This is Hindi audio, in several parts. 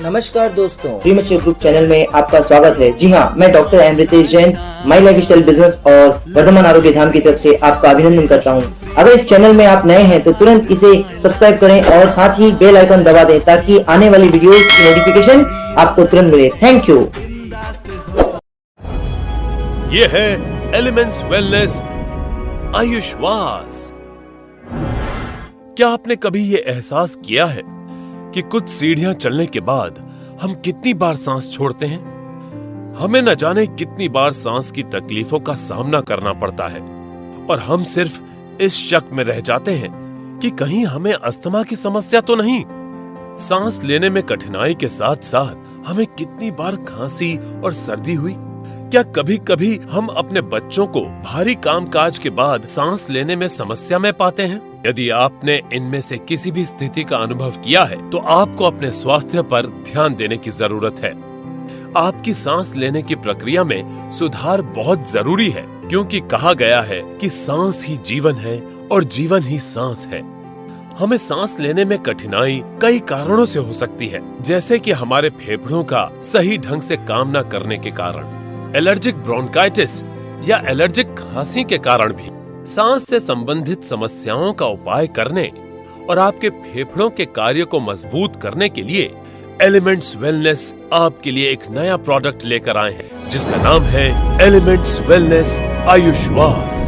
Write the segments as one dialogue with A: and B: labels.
A: नमस्कार दोस्तों,
B: प्रीमेच्योर ग्रुप चैनल में आपका स्वागत है। जी हाँ, मैं doctor Amritesh Jain my life style business और वर्धमान आरोग्य धाम की तरफ से आपका अभिनंदन करता हूँ। अगर इस चैनल में आप नए हैं तो तुरंत इसे सब्सक्राइब करें और साथ ही बेल आइकन दबा दें ताकि आने वाली वीडियोस की नोटिफिकेशन आपको तुरंत मिले। Thank you.
C: ये है एलिमेंट्स वेलनेस आयुष्वास। क्या आपने कभी ये एहसास किया है कि कुछ सीढ़ियां चलने के बाद हम कितनी बार सांस छोड़ते हैं? हमें न जाने कितनी बार सांस की तकलीफों का सामना करना पड़ता है और हम सिर्फ इस शक में रह जाते हैं कि कहीं हमें अस्थमा की समस्या तो नहीं। सांस लेने में कठिनाई के साथ साथ हमें कितनी बार खांसी और सर्दी हुई? क्या कभी कभी हम अपने बच्चों को भारी कामकाज के बाद सांस लेने में समस्या में पाते हैं? यदि आपने इनमें से किसी भी स्थिति का अनुभव किया है तो आपको अपने स्वास्थ्य पर ध्यान देने की जरूरत है। आपकी सांस लेने की प्रक्रिया में सुधार बहुत जरूरी है, क्योंकि कहा गया है कि सांस ही जीवन है और जीवन ही सांस है। हमें सांस लेने में कठिनाई कई कारणों से हो सकती है, जैसे कि हमारे फेफड़ों का सही ढंग से काम न करने के कारण, एलर्जिक ब्रोंकाइटिस या एलर्जिक खांसी के कारण भी। सांस से संबंधित समस्याओं का उपाय करने और आपके फेफड़ों के कार्य को मजबूत करने के लिए एलिमेंट्स वेलनेस आपके लिए एक नया प्रोडक्ट लेकर आए हैं, जिसका नाम है एलिमेंट्स वेलनेस आयुष्वास।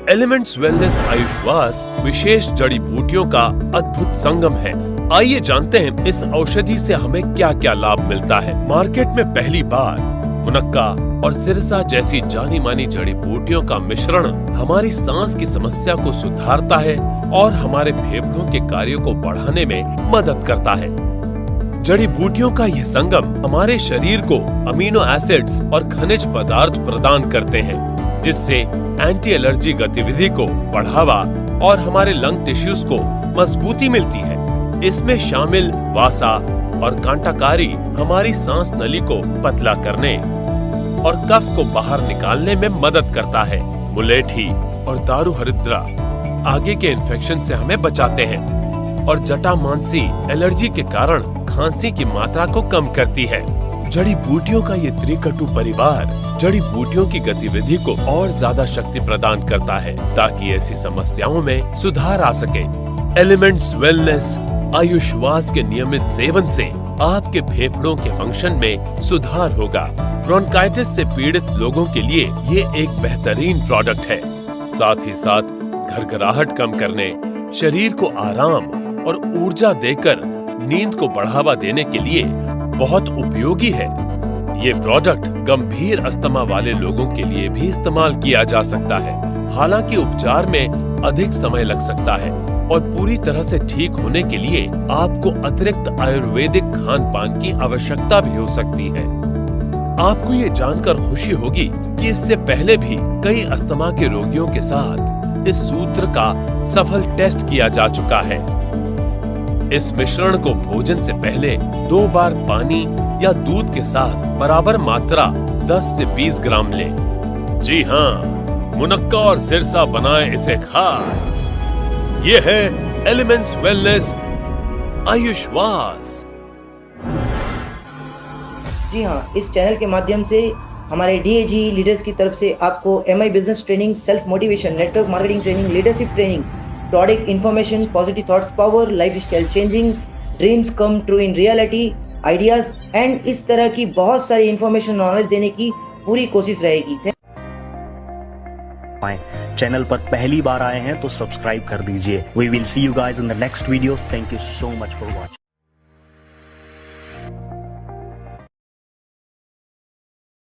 C: एलिमेंट्स वेलनेस आयुष्वास विशेष जड़ी बूटियों का अद्भुत संगम है। आइए जानते हैं इस औषधि से हमें क्या क्या लाभ मिलता है। मार्केट में पहली बार मुनक्का और सिरसा जैसी जानी मानी जड़ी बूटियों का मिश्रण हमारी सांस की समस्या को सुधारता है और हमारे फेफड़ों के कार्यों को बढ़ाने में मदद करता है। जड़ी बूटियों का यह संगम हमारे शरीर को अमीनो एसिड्स और खनिज पदार्थ प्रदान करते हैं, जिससे एंटी एलर्जी गतिविधि को बढ़ावा और हमारे लंग टिश्यूज को मजबूती मिलती है। इसमें शामिल वासा और कांटाकारी हमारी सांस नली को पतला करने और कफ को बाहर निकालने में मदद करता है। मुलेठी और दारू हरिद्रा आगे के इन्फेक्शन से हमें बचाते हैं और जटामांसी एलर्जी के कारण खांसी की मात्रा को कम करती है। जड़ी बूटियों का ये त्रिकटु परिवार जड़ी बूटियों की गतिविधि को और ज्यादा शक्ति प्रदान करता है, ताकि ऐसी समस्याओं में सुधार आ सके। एलिमेंट्स वेलनेस आयुष्वास के नियमित सेवन से आपके फेफड़ों के फंक्शन में सुधार होगा। ब्रोंकाइटिस से पीड़ित लोगों के लिए ये एक बेहतरीन प्रोडक्ट है। साथ ही साथ घरघराहट कम करने, शरीर को आराम और ऊर्जा देकर नींद को बढ़ावा देने के लिए बहुत उपयोगी है। ये प्रोडक्ट गंभीर अस्थमा वाले लोगों के लिए भी इस्तेमाल किया जा सकता है। हालांकि उपचार में अधिक समय लग सकता है और पूरी तरह से ठीक होने के लिए आपको अतिरिक्त आयुर्वेदिक खान पान की आवश्यकता भी हो सकती है। आपको ये जानकर खुशी होगी कि इससे पहले भी कई अस्थमा के रोगियों के साथ इस सूत्र का सफल टेस्ट किया जा चुका है। इस मिश्रण को भोजन से पहले 2 बार पानी या दूध के साथ बराबर मात्रा 10 से 20 ग्राम लें। जी हाँ, मुनक्का और सिरसा बनाए इसे खास। ये है एलिमेंट्स वेलनेस आयुष्वास।
B: जी हाँ, इस चैनल के माध्यम से हमारे DAG लीडर्स की तरफ से आपको MI business training, self motivation, network marketing training, leadership training, product information, positive thoughts power, life style changing, dreams come true in reality, ideas and इस तरह की बहुत सारी इन्फॉर्मेशन, नॉलेज देने की पूरी कोशिश रहेगी।
D: चैनल पर पहली बार आए हैं तो सब्सक्राइब कर दीजिए। We will see you guys in the next video. Thank you so much for watching.